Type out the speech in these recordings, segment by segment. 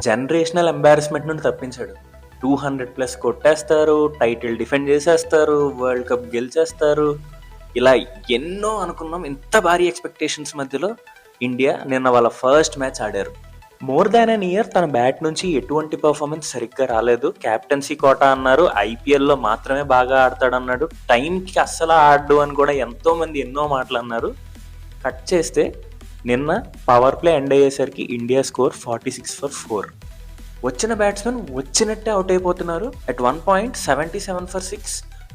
Generational embarrassment నుండి తప్పించాడు. 200+ కొట్టేస్తారు, title defend చేసేస్తారు, వరల్డ్ కప్ గెలిచేస్తారు, ఇలా ఎన్నో అనుకున్నాం. ఇంత భారీ ఎక్స్పెక్టేషన్స్ మధ్యలో ఇండియా నిన్న వాళ్ళ ఫస్ట్ మ్యాచ్ ఆడారు. మోర్ దాన్ అన్ ఇయర్ తన బ్యాట్ నుంచి ఎటువంటి పర్ఫార్మెన్స్ సరిగ్గా రాలేదు. క్యాప్టెన్సీ కోటా అన్నారు, ఐపీఎల్లో మాత్రమే బాగా ఆడతాడన్నాడు, టైంకి అస్సలు ఆడు అని కూడా ఎంతోమంది ఎన్నో మాటలు అన్నారు. కట్ చేస్తే నిన్న పవర్ ప్లే ఎండ్ అయ్యేసరికి ఇండియా స్కోర్ 46 for 4. వచ్చిన బ్యాట్స్మెన్ వచ్చినట్టే అవుట్ అయిపోతున్నారు. At 1 point 77 for 6.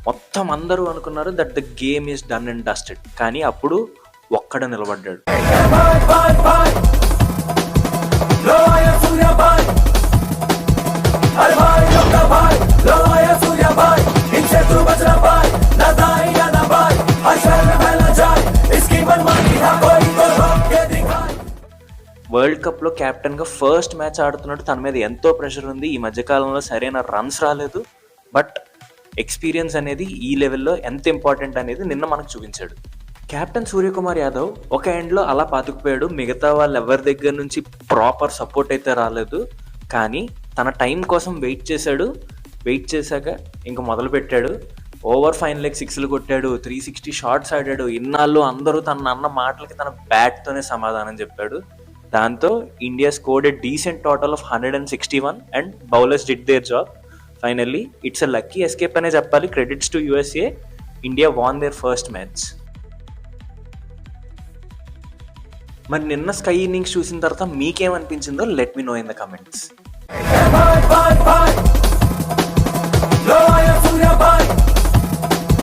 మొత్తం అందరూ అనుకున్నారు that the game is done and dusted. కానీ అప్పుడు ఒక్కడ నిలబడ్డాడు. వరల్డ్ కప్లో క్యాప్టెన్గా ఫస్ట్ మ్యాచ్ ఆడుతున్నాడు. తన మీద ఎంతో ప్రెషర్ ఉంది. ఈ మధ్యకాలంలో సరైన రన్స్ రాలేదు. బట్ ఎక్స్పీరియన్స్ అనేది ఈ లెవెల్లో ఎంత ఇంపార్టెంట్ అనేది నిన్న మనకు చూపించాడు. కెప్టెన్ సూర్యకుమార్ యాదవ్ ఒక ఎండ్లో అలా పాతుకుపోయాడు. మిగతా వాళ్ళు ఎవరి దగ్గర నుంచి ప్రాపర్ సపోర్ట్ అయితే రాలేదు. కానీ తన టైం కోసం వెయిట్ చేశాడు. వెయిట్ చేశాక ఇంక మొదలు పెట్టాడు. ఓవర్ ఫైన్ లెగ్ 6లు కొట్టాడు, 360 షాట్స్ ఆడాడు. ఇన్నాళ్ళు అందరూ తన అన్న మాటలకి తన బ్యాట్తోనే సమాధానం చెప్పాడు. దాంతో India scored a decent total of 161 and bowlers did their job. Finally it's a lucky escape అనే చెప్పాలి. Credits to USA. India won their first match. మరి నిన్న స్కై ఇన్నింగ్స్ చూసిన తర్వాత మీకేమనిపించిందో let me know in the comments.